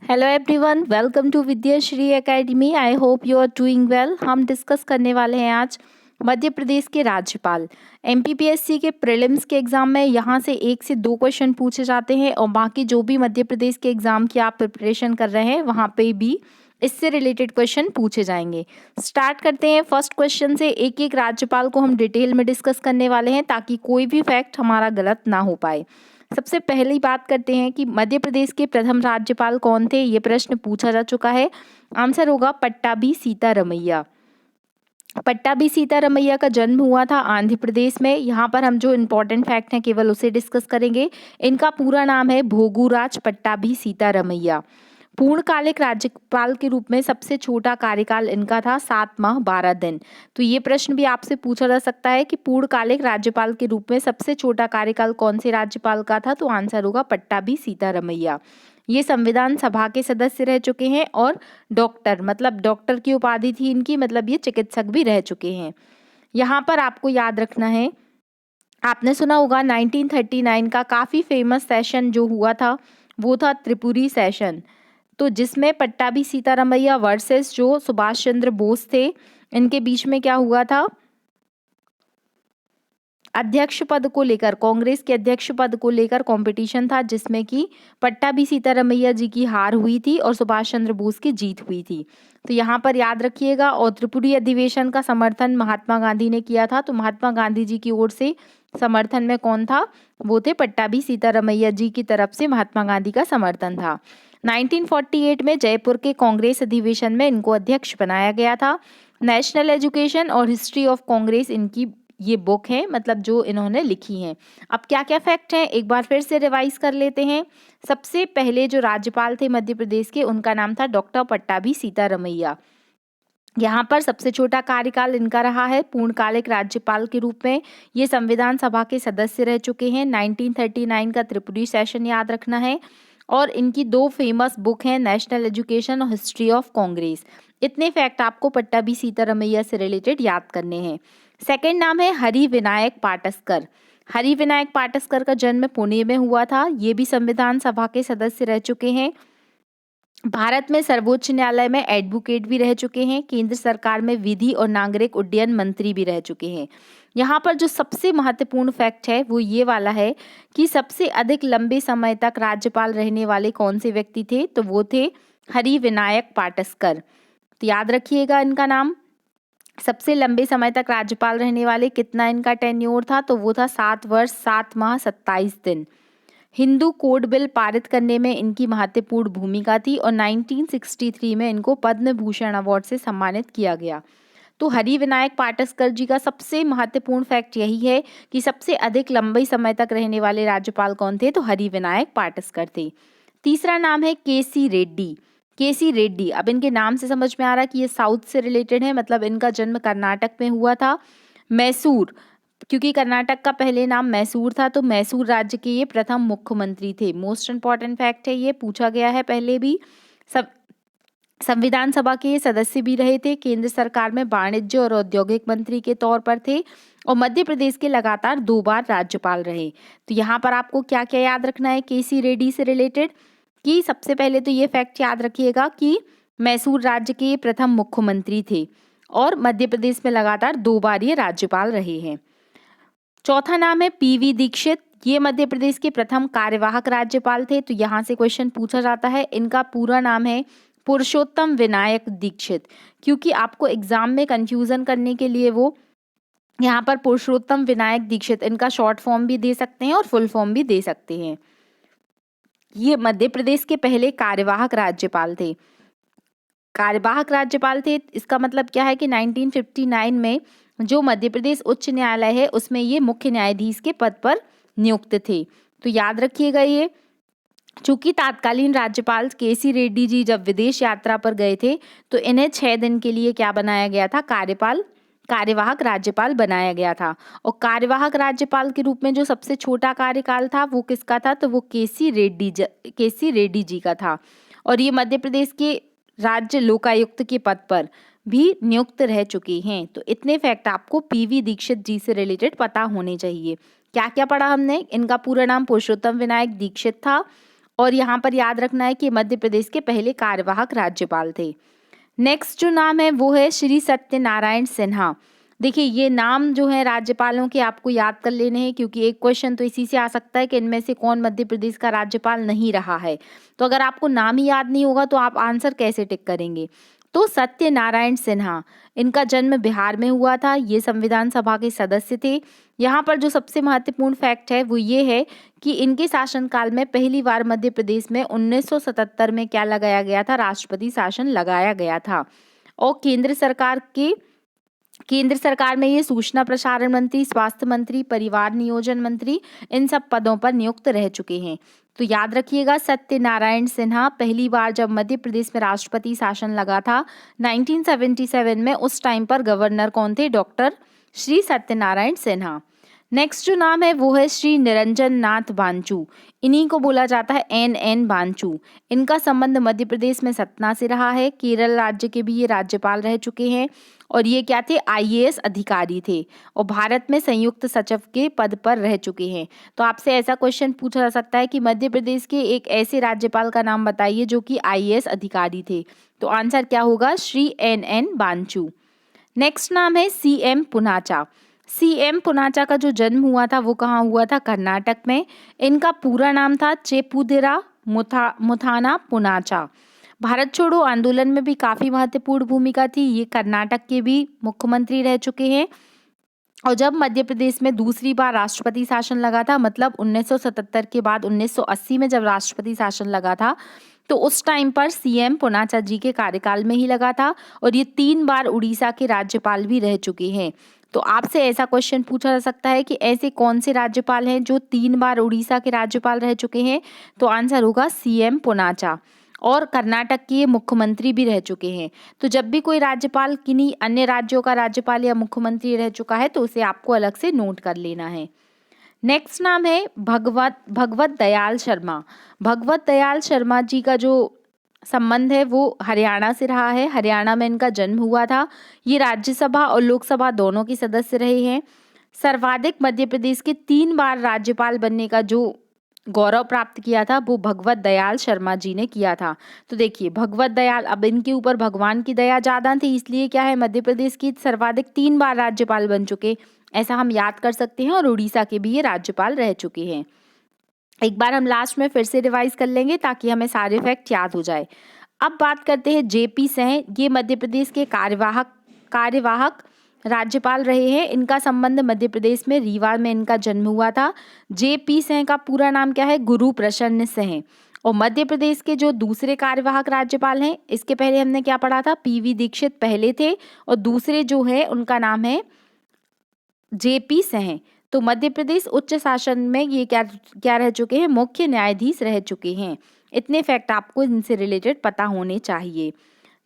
Hello everyone, welcome to Vidyashree academy. I hope you are doing well. हम discuss करने वाले हैं आज मध्य प्रदेश के राज्यपाल। एमपीपीएससी के प्रीलिम्स के एग्जाम में यहाँ से 1 से 2 क्वेश्चन पूछे जाते हैं और बाकी जो भी मध्य प्रदेश के एग्जाम की आप प्रिपरेशन कर रहे हैं वहाँ पे भी इससे रिलेटेड क्वेश्चन पूछे जाएंगे। स्टार्ट करते हैं फर्स्ट क्वेश्चन से। एक एक राज्यपाल को हम डिटेल में डिस्कस करने वाले हैं ताकि कोई भी फैक्ट हमारा गलत ना हो पाए। सबसे पहली बात करते हैं कि मध्य प्रदेश के प्रथम राज्यपाल कौन थे। ये प्रश्न पूछा जा चुका है। आंसर होगा पट्टाभी सीतारमैया। पट्टाभी सीतारमैया का जन्म हुआ था आंध्र प्रदेश में। यहाँ पर हम जो इम्पोर्टेंट फैक्ट हैं केवल उसे डिस्कस करेंगे। इनका पूरा नाम है भोगूराज पट्टाभी सीतारमैया। पूर्णकालिक राज्यपाल के रूप में सबसे छोटा कार्यकाल इनका था 7 माह 12 दिन। तो ये प्रश्न भी आपसे पूछा जा सकता है कि पूर्णकालिक राज्यपाल के रूप में सबसे छोटा कार्यकाल कौन से राज्यपाल का था। तो आंसर होगा पट्टाभी सीतारमैया। ये संविधान सभा के सदस्य रह चुके हैं और डॉक्टर, मतलब डॉक्टर की उपाधि थी इनकी, मतलब ये चिकित्सक भी रह चुके हैं। यहाँ पर आपको याद रखना है, आपने सुना होगा 1939 का काफ़ी फेमस सेशन जो हुआ था वो था त्रिपुरी सेशन। तो जिसमें पट्टाभी सीतारमैया वर्सेस जो सुभाष चंद्र बोस थे, इनके बीच में क्या हुआ था, अध्यक्ष पद को लेकर, कांग्रेस के अध्यक्ष पद को लेकर कंपटीशन था जिसमें कि पट्टाभी सीतारमैया जी की हार हुई थी और सुभाष चंद्र बोस की जीत हुई थी। तो यहाँ पर याद रखिएगा। और त्रिपुरी अधिवेशन का समर्थन महात्मा गांधी ने किया था। तो महात्मा गांधी जी की ओर से समर्थन में कौन था, वो थे पट्टाभी सीतारमैया जी की तरफ से महात्मा गांधी का समर्थन था। 1948 में जयपुर के कांग्रेस अधिवेशन में इनको अध्यक्ष बनाया गया था। नेशनल एजुकेशन और हिस्ट्री ऑफ कांग्रेस इनकी ये बुक है, मतलब जो इन्होंने लिखी है। अब क्या क्या फैक्ट हैं एक बार फिर से रिवाइज कर लेते हैं। सबसे पहले जो राज्यपाल थे मध्य प्रदेश के, उनका नाम था डॉक्टर पट्टाभी सीतारमैया। यहाँ पर सबसे छोटा कार्यकाल इनका रहा है पूर्णकालिक राज्यपाल के रूप में। ये संविधान सभा के सदस्य रह चुके हैं। 1939 का त्रिपुरी सेशन याद रखना है। और इनकी 2 फेमस बुक हैं, नेशनल एजुकेशन और हिस्ट्री ऑफ कांग्रेस। इतने फैक्ट आपको पट्टाभी सीतारमैया से रिलेटेड याद करने हैं। सेकंड नाम है हरि विनायक पाटस्कर। हरि विनायक पाटस्कर का जन्म पुणे में हुआ था। ये भी संविधान सभा के सदस्य रह चुके हैं। भारत में सर्वोच्च न्यायालय में एडवोकेट भी रह चुके हैं। केंद्र सरकार में विधि और नागरिक उड्डयन मंत्री भी रह चुके हैं। यहाँ पर जो सबसे महत्वपूर्ण फैक्ट है वो ये वाला है कि सबसे अधिक लंबे समय तक राज्यपाल रहने वाले कौन से व्यक्ति थे, तो वो थे हरि विनायक पाटस्कर। तो याद रखिएगा इनका नाम। सबसे लंबे समय तक राज्यपाल रहने वाले, कितना इनका टेन्योर था, तो वो था 7 वर्ष 7 माह 27 दिन। हिंदू कोड बिल पारित करने में इनकी महत्वपूर्ण भूमिका थी और 1963 में इनको पद्म भूषण अवार्ड से सम्मानित किया गया। तो हरि विनायक पाटस्कर जी का सबसे महत्वपूर्ण फैक्ट यही है कि सबसे अधिक लंबे समय तक रहने वाले राज्यपाल कौन थे, तो हरि विनायक पाटस्कर थे। तीसरा नाम है केसी रेड्डी। केसी रेड्डी, अब इनके नाम से समझ में आ रहा है कि ये साउथ से रिलेटेड है, मतलब इनका जन्म कर्नाटक में हुआ था। मैसूर, क्योंकि कर्नाटक का पहले नाम मैसूर था, तो मैसूर राज्य के ये प्रथम मुख्यमंत्री थे। मोस्ट इंपॉर्टेंट फैक्ट है, ये पूछा गया है पहले भी। सब संविधान सभा के ये सदस्य भी रहे थे। केंद्र सरकार में वाणिज्य और औद्योगिक मंत्री के तौर पर थे और मध्य प्रदेश के लगातार 2 बार राज्यपाल रहे। तो यहाँ पर आपको क्या क्या याद रखना है केसी रेड्डी से रिलेटेड, कि सबसे पहले तो ये फैक्ट याद रखिएगा कि मैसूर राज्य के प्रथम मुख्यमंत्री थे और मध्य प्रदेश में लगातार 2 बार ये राज्यपाल रहे हैं। चौथा नाम है पीवी दीक्षित। ये मध्य प्रदेश के प्रथम कार्यवाहक राज्यपाल थे। तो यहाँ से क्वेश्चन पूछा जाता है, इनका पूरा नाम है पुरुषोत्तम विनायक दीक्षित, क्योंकि आपको एग्जाम में कंफ्यूजन करने के लिए वो यहाँ पर पुरुषोत्तम विनायक दीक्षित, इनका शॉर्ट फॉर्म भी दे सकते हैं और फुल फॉर्म भी दे सकते हैं। ये मध्य प्रदेश के पहले कार्यवाहक राज्यपाल थे। कार्यवाहक राज्यपाल थे, इसका मतलब क्या है कि 1959 में जो मध्य प्रदेश उच्च न्यायालय है उसमें ये मुख्य न्यायाधीश के पद पर नियुक्त थे। तो याद रखिएगा ये। चूंकि तत्कालीन राज्यपाल केसी रेड्डी जी जब विदेश यात्रा पर गए थे तो इन्हें 6 दिन के लिए क्या बनाया गया था, कार्यवाहक राज्यपाल बनाया गया था। और कार्यवाहक राज्यपाल के रूप में जो सबसे छोटा कार्यकाल था वो किसका था, तो वो केसी रेड्डी जी का था। और ये मध्य प्रदेश के राज्य लोकायुक्त के पद पर भी नियुक्त रह चुके हैं। तो इतने फैक्ट आपको पीवी दीक्षित जी से रिलेटेड पता होने चाहिए। क्या क्या पढ़ा हमने, इनका पूरा नाम पुरुषोत्तम विनायक दीक्षित था और यहाँ पर याद रखना है कि मध्य प्रदेश के पहले कार्यवाहक राज्यपाल थे। नेक्स्ट जो नाम है वो है श्री सत्यनारायण सिन्हा। देखिए ये नाम जो है राज्यपालों के आपको याद कर लेने हैं, क्योंकि एक क्वेश्चन तो इसी से आ सकता है कि इनमें से कौन मध्य प्रदेश का राज्यपाल नहीं रहा है। तो अगर आपको नाम ही याद नहीं होगा तो आप आंसर कैसे टिक करेंगे। तो सत्यनारायण सिन्हा, इनका जन्म बिहार में हुआ था। ये संविधान सभा के सदस्य थे। यहाँ पर जो सबसे महत्वपूर्ण फैक्ट है वो ये है कि इनके शासनकाल में पहली बार मध्य प्रदेश में 1977 में क्या लगाया गया था, राष्ट्रपति शासन लगाया गया था। और केंद्र सरकार में ये सूचना प्रसारण मंत्री, स्वास्थ्य मंत्री, परिवार नियोजन मंत्री, इन सब पदों पर नियुक्त रह चुके हैं। तो याद रखिएगा, सत्यनारायण सिन्हा पहली बार जब मध्य प्रदेश में राष्ट्रपति शासन लगा था 1977 में, उस टाइम पर गवर्नर कौन थे, डॉक्टर श्री सत्यनारायण सिन्हा। नेक्स्ट जो नाम है वो है श्री निरंजन नाथ बांचू। इन्हीं को बोला जाता है NN बांचू। इनका संबंध मध्य प्रदेश में सतना से रहा है। केरल राज्य के भी ये राज्यपाल रह चुके हैं और ये क्या थे, IAS अधिकारी थे और भारत में संयुक्त सचिव के पद पर रह चुके हैं। तो आपसे ऐसा क्वेश्चन पूछा जा सकता है कि मध्य प्रदेश के एक ऐसे राज्यपाल का नाम बताइए जो कि IAS अधिकारी थे। तो आंसर क्या होगा, श्री NN बांचू। नेक्स्ट नाम है CM पुनाचा। CM पुनाचा का जो जन्म हुआ था वो कहाँ हुआ था, कर्नाटक में। इनका पूरा नाम था चेपुदेरा मुथाना पुनाचा। भारत छोड़ो आंदोलन में भी काफ़ी महत्वपूर्ण भूमिका थी। ये कर्नाटक के भी मुख्यमंत्री रह चुके हैं। और जब मध्य प्रदेश में दूसरी बार राष्ट्रपति शासन लगा था, मतलब 1977 के बाद 1980 में जब राष्ट्रपति शासन लगा था, तो उस टाइम पर CM पुनाचा जी के कार्यकाल में ही लगा था और ये 3 बार उड़ीसा के राज्यपाल भी रह चुके हैं। तो आपसे ऐसा क्वेश्चन पूछा जा सकता है कि ऐसे कौन से राज्यपाल हैं जो 3 बार उड़ीसा के राज्यपाल रह चुके हैं। तो आंसर होगा CM पुनाचा। और कर्नाटक के मुख्यमंत्री भी रह चुके हैं। तो जब भी कोई राज्यपाल किन्हीं अन्य राज्यों का राज्यपाल या मुख्यमंत्री रह चुका है तो उसे आपको अलग से नोट कर लेना है। नेक्स्ट नाम है भगवत दयाल शर्मा। भगवत दयाल शर्मा जी का जो संबंध है वो हरियाणा से रहा है। हरियाणा में इनका जन्म हुआ था। ये राज्यसभा और लोकसभा दोनों के सदस्य रहे हैं। सर्वाधिक मध्य प्रदेश के 3 बार राज्यपाल बनने का जो गौरव प्राप्त किया था वो भगवत दयाल शर्मा जी ने किया था। तो देखिए भगवत दयाल, अब इनके ऊपर भगवान की दया ज़्यादा थी, इसलिए क्या है, मध्य प्रदेश की सर्वाधिक 3 बार राज्यपाल बन चुके, ऐसा हम याद कर सकते हैं। और उड़ीसा के भी ये राज्यपाल रह चुके हैं। एक बार हम लास्ट में फिर से रिवाइज कर लेंगे ताकि हमें सारे फैक्ट याद हो जाए। अब बात करते हैं JP सिंह। ये मध्य प्रदेश के कार्यवाहक राज्यपाल रहे हैं। इनका संबंध मध्य प्रदेश में रीवा में इनका जन्म हुआ था। JP सिंह का पूरा नाम क्या है, गुरु प्रसन्न सिंह। और मध्य प्रदेश के जो दूसरे कार्यवाहक राज्यपाल हैं, इसके पहले हमने क्या पढ़ा था, PV दीक्षित पहले थे और दूसरे जो है उनका नाम है JP सिंह। तो मध्य प्रदेश उच्च शासन में ये क्या रह चुके हैं, मुख्य न्यायाधीश रह चुके हैं। इतने फैक्ट आपको इनसे रिलेटेड पता होने चाहिए।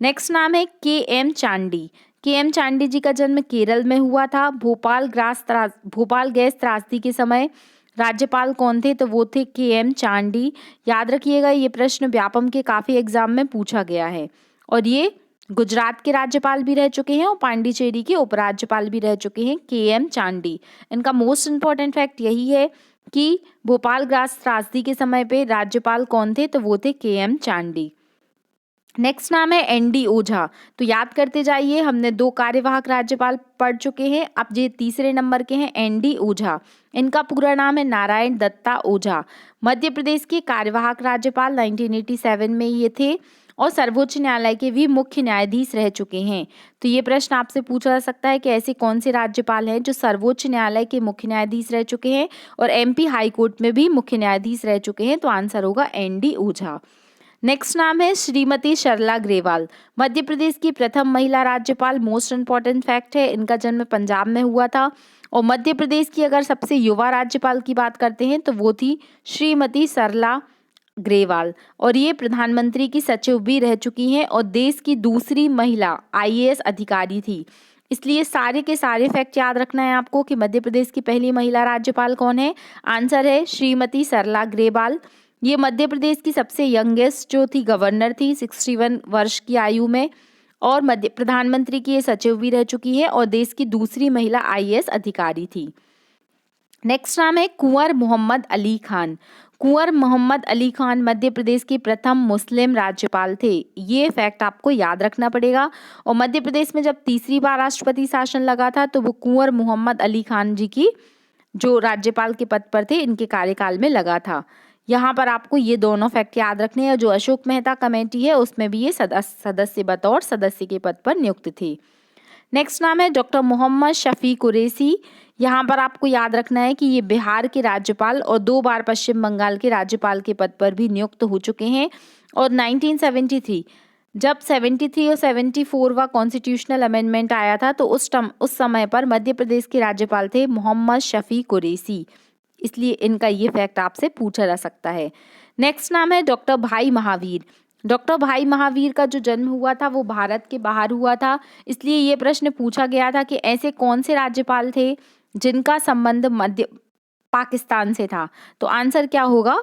नेक्स्ट नाम है KM चांडी। KM चांडी जी का जन्म केरल में हुआ था। भोपाल गैस त्रासदी के समय राज्यपाल कौन थे, तो वो थे KM चांडी। याद रखिएगा, ये प्रश्न व्यापम के काफ़ी एग्जाम में पूछा गया है। और ये गुजरात के राज्यपाल भी रह चुके हैं और पांडिचेरी के उपराज्यपाल भी रह चुके हैं KM चांडी। इनका मोस्ट इम्पॉर्टेंट फैक्ट यही है कि भोपाल गैस त्रासदी के समय पे राज्यपाल कौन थे, तो वो थे KM चांडी। नेक्स्ट नाम है ND ओझा। तो याद करते जाइए, हमने 2 कार्यवाहक राज्यपाल पढ़ चुके हैं, अब ये तीसरे नंबर के हैं ND ओझा। इनका पूरा नाम है नारायण दत्ता ओझा। मध्य प्रदेश के कार्यवाहक राज्यपाल 1987 में ये थे और सर्वोच्च न्यायालय के भी मुख्य न्यायाधीश रह चुके हैं। तो ये प्रश्न आपसे पूछा जा सकता है कि ऐसे कौन से राज्यपाल हैं जो सर्वोच्च न्यायालय के मुख्य न्यायाधीश रह चुके हैं और MP हाई कोर्ट में भी मुख्य न्यायाधीश रह चुके हैं। तो आंसर होगा ND ओझा। नेक्स्ट नाम है श्रीमती सरला ग्रेवाल। मध्य प्रदेश की प्रथम महिला राज्यपाल। मोस्ट इम्पॉर्टेंट फैक्ट है, इनका जन्म पंजाब में हुआ था। और मध्य प्रदेश की अगर सबसे युवा राज्यपाल की बात करते हैं तो वो थी श्रीमती सरला ग्रेवाल और ये प्रधानमंत्री की सचिव भी रह चुकी हैं और देश की दूसरी महिला IAS अधिकारी थी। इसलिए सारे के सारे फैक्ट याद रखना है आपको कि मध्य प्रदेश की पहली महिला राज्यपाल कौन है। आंसर है श्रीमती सरला ग्रेवाल। ये मध्य प्रदेश की सबसे यंगेस्ट जो थी गवर्नर थी 61 वर्ष की आयु में और मध्य प्रधानमंत्री की ये सचिव भी रह चुकी है और देश की दूसरी महिला IAS अधिकारी थी। नेक्स्ट नाम है कुंवर मोहम्मद अली खान। कुंवर मोहम्मद अली खान मध्य प्रदेश के प्रथम मुस्लिम राज्यपाल थे। ये फैक्ट आपको याद रखना पड़ेगा। और मध्य प्रदेश में जब तीसरी बार राष्ट्रपति शासन लगा था तो वो कुंवर मोहम्मद अली खान जी की जो राज्यपाल के पद पर थे इनके कार्यकाल में लगा था। यहाँ पर आपको ये दोनों फैक्ट याद रखने हैं। जो अशोक मेहता कमेटी है उसमें भी ये सदस्य बतौर सदस्य के पद पर नियुक्त थे। नेक्स्ट नाम है डॉक्टर मोहम्मद शफी कुरैशी। यहाँ पर आपको याद रखना है कि ये बिहार के राज्यपाल और 2 बार पश्चिम बंगाल के राज्यपाल के पद पर भी नियुक्त हो चुके हैं। और 1973 जब 73 और 74वां कॉन्स्टिट्यूशनल अमेंडमेंट आया था तो उस समय पर मध्य प्रदेश के राज्यपाल थे मोहम्मद शफी कुरैशी, इसलिए इनका ये फैक्ट आपसे पूछा जा सकता है। नेक्स्ट नाम है डॉक्टर भाई महावीर। डॉक्टर भाई महावीर का जो जन्म हुआ था वो भारत के बाहर हुआ था, इसलिए ये प्रश्न पूछा गया था कि ऐसे कौन से राज्यपाल थे जिनका संबंध मध्य पाकिस्तान से था। तो आंसर क्या होगा,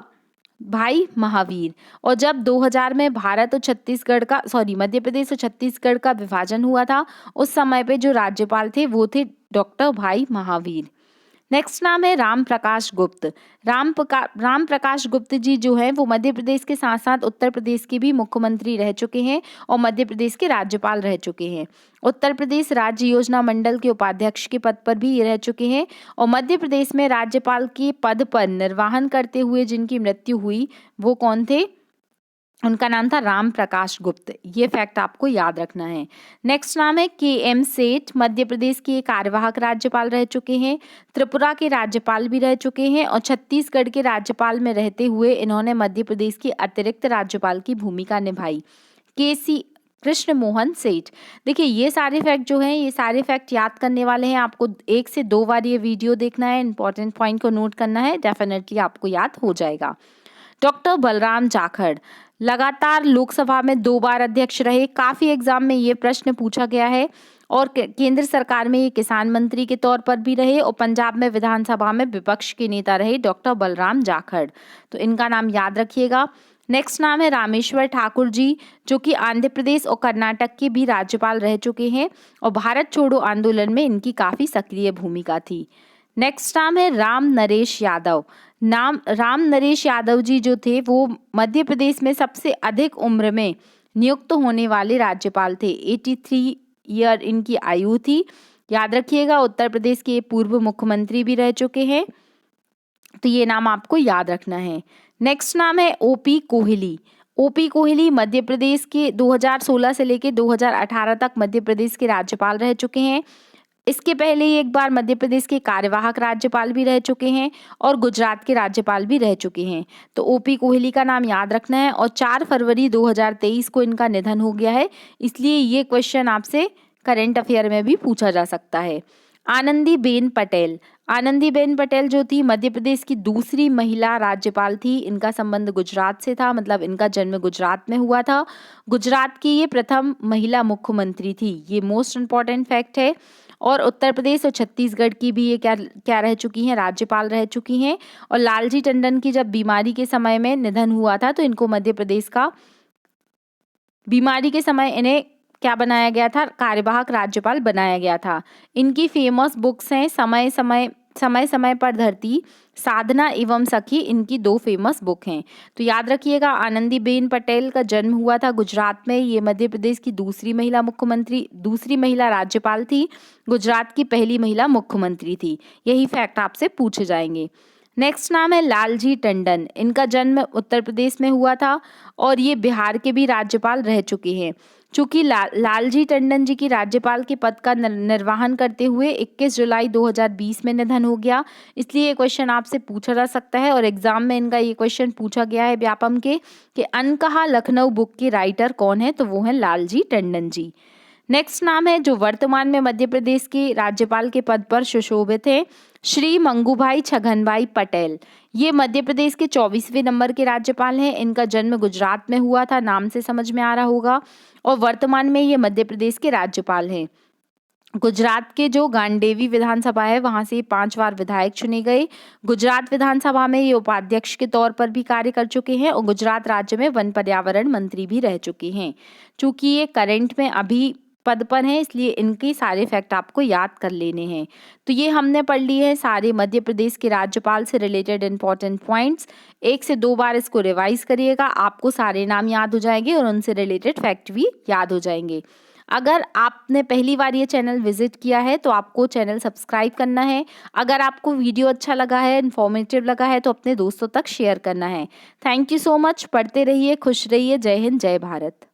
भाई महावीर। और जब 2000 में भारत और मध्य प्रदेश और छत्तीसगढ़ का विभाजन हुआ था उस समय पे जो राज्यपाल थे वो थे डॉक्टर भाई महावीर। नेक्स्ट नाम है राम प्रकाश गुप्त। राम प्रकाश गुप्त जी जो हैं वो मध्य प्रदेश के साथ साथ उत्तर प्रदेश के भी मुख्यमंत्री रह चुके हैं और मध्य प्रदेश के राज्यपाल रह चुके हैं। उत्तर प्रदेश राज्य योजना मंडल के उपाध्यक्ष के पद पर भी ये रह चुके हैं। और मध्य प्रदेश में राज्यपाल के पद पर निर्वाहन करते हुए जिनकी मृत्यु हुई वो कौन थे, उनका नाम था राम प्रकाश गुप्त। ये फैक्ट आपको याद रखना है। नेक्स्ट नाम है KM सेठ। मध्य प्रदेश के कार्यवाहक राज्यपाल रह चुके हैं, त्रिपुरा के राज्यपाल भी रह चुके हैं और छत्तीसगढ़ के राज्यपाल में रहते हुए इन्होंने मध्य प्रदेश के अतिरिक्त राज्यपाल की भूमिका निभाई। KC कृष्ण मोहन सेठ। देखिए ये सारे फैक्ट जो हैं ये सारे फैक्ट याद करने वाले हैं। आपको 1 से 2 बार ये वीडियो देखना है, इंपॉर्टेंट पॉइंट को नोट करना है, डेफिनेटली आपको याद हो जाएगा। डॉक्टर बलराम जाखड़ लगातार लोकसभा में 2 बार अध्यक्ष रहे। काफ़ी एग्जाम में ये प्रश्न पूछा गया है। और केंद्र सरकार में ये किसान मंत्री के तौर पर भी रहे और पंजाब में विधानसभा में विपक्ष के नेता रहे डॉक्टर बलराम जाखड़। तो इनका नाम याद रखिएगा। नेक्स्ट नाम है रामेश्वर ठाकुर जी जो कि आंध्र प्रदेश और कर्नाटक के भी राज्यपाल रह चुके हैं और भारत छोड़ो आंदोलन में इनकी काफ़ी सक्रिय भूमिका थी। नेक्स्ट नाम है राम नरेश यादव। राम नरेश यादव जी जो थे वो मध्य प्रदेश में सबसे अधिक उम्र में नियुक्त होने वाले राज्यपाल थे। 83 ईयर इनकी आयु थी। याद रखिएगा। उत्तर प्रदेश के पूर्व मुख्यमंत्री भी रह चुके हैं, तो ये नाम आपको याद रखना है। नेक्स्ट नाम है OP कोहली। OP कोहली मध्य प्रदेश के 2016 से लेकर 2018 तक मध्य प्रदेश के राज्यपाल रह चुके हैं। इसके पहले ही एक बार मध्य प्रदेश के कार्यवाहक राज्यपाल भी रह चुके हैं और गुजरात के राज्यपाल भी रह चुके हैं। तो OP कोहली का नाम याद रखना है। और 4 फरवरी 2023 को इनका निधन हो गया है, इसलिए ये क्वेश्चन आपसे करंट अफेयर में भी पूछा जा सकता है। आनंदीबेन पटेल। आनंदीबेन पटेल जो थी मध्य प्रदेश की दूसरी महिला राज्यपाल थी। इनका संबंध गुजरात से था, मतलब इनका जन्म गुजरात में हुआ था। गुजरात की ये प्रथम महिला मुख्यमंत्री थी। ये मोस्ट इम्पॉर्टेंट फैक्ट है। और उत्तर प्रदेश और छत्तीसगढ़ की भी ये क्या रह चुकी हैं, राज्यपाल रह चुकी हैं। और लालजी टंडन की जब बीमारी के समय में निधन हुआ था तो इनको मध्य प्रदेश का बीमारी के समय इन्हें क्या बनाया गया था, कार्यवाहक राज्यपाल बनाया गया था। इनकी फेमस बुक्स हैं समय समय पर धरती, साधना एवं सखी। इनकी 2 फेमस बुक हैं। तो याद रखिएगा आनंदीबेन पटेल का जन्म हुआ था गुजरात में। ये मध्य प्रदेश की दूसरी महिला राज्यपाल थी। गुजरात की पहली महिला मुख्यमंत्री थी। यही फैक्ट आपसे पूछे जाएंगे। नेक्स्ट नाम है लालजी टंडन। इनका जन्म उत्तर प्रदेश में हुआ था और ये बिहार के भी राज्यपाल रह चुके हैं। चूँकि लालजी टंडन जी की राज्यपाल के पद का निर्वहन करते हुए 21 जुलाई 2020 में निधन हो गया, इसलिए ये क्वेश्चन आपसे पूछा जा सकता है। और एग्जाम में इनका ये क्वेश्चन पूछा गया है व्यापम के कि अनकहा लखनऊ बुक के राइटर कौन है, तो वो है लालजी टंडन जी। नेक्स्ट नाम है जो वर्तमान में मध्य प्रदेश के राज्यपाल के पद पर सुशोभित हैं, श्री मंगूभाई छगनभाई पटेल। ये मध्य प्रदेश के 24वें नंबर के राज्यपाल हैं। इनका जन्म गुजरात में हुआ था, नाम से समझ में आ रहा होगा। और वर्तमान में ये मध्य प्रदेश के राज्यपाल हैं। गुजरात के जो गांडेवी विधानसभा है वहां से 5 बार विधायक चुने गए। गुजरात विधानसभा में ये उपाध्यक्ष के तौर पर भी कार्य कर चुके हैं और गुजरात राज्य में वन पर्यावरण मंत्री भी रह चुके हैं। चूंकि ये करंट में अभी पद पर हैं, इसलिए इनके सारे फैक्ट आपको याद कर लेने हैं। तो ये हमने पढ़ लिए हैं सारे मध्य प्रदेश के राज्यपाल से रिलेटेड इंपॉर्टेंट पॉइंट्स। 1 से 2 बार इसको रिवाइज करिएगा, आपको सारे नाम याद हो जाएंगे और उनसे रिलेटेड फैक्ट भी याद हो जाएंगे। अगर आपने पहली बार ये चैनल विजिट किया है तो आपको चैनल सब्सक्राइब करना है। अगर आपको वीडियो अच्छा लगा है, इन्फॉर्मेटिव लगा है तो अपने दोस्तों तक शेयर करना है। Thank you so much. पढ़ते रहिए, खुश रहिए। जय हिंद, जय भारत।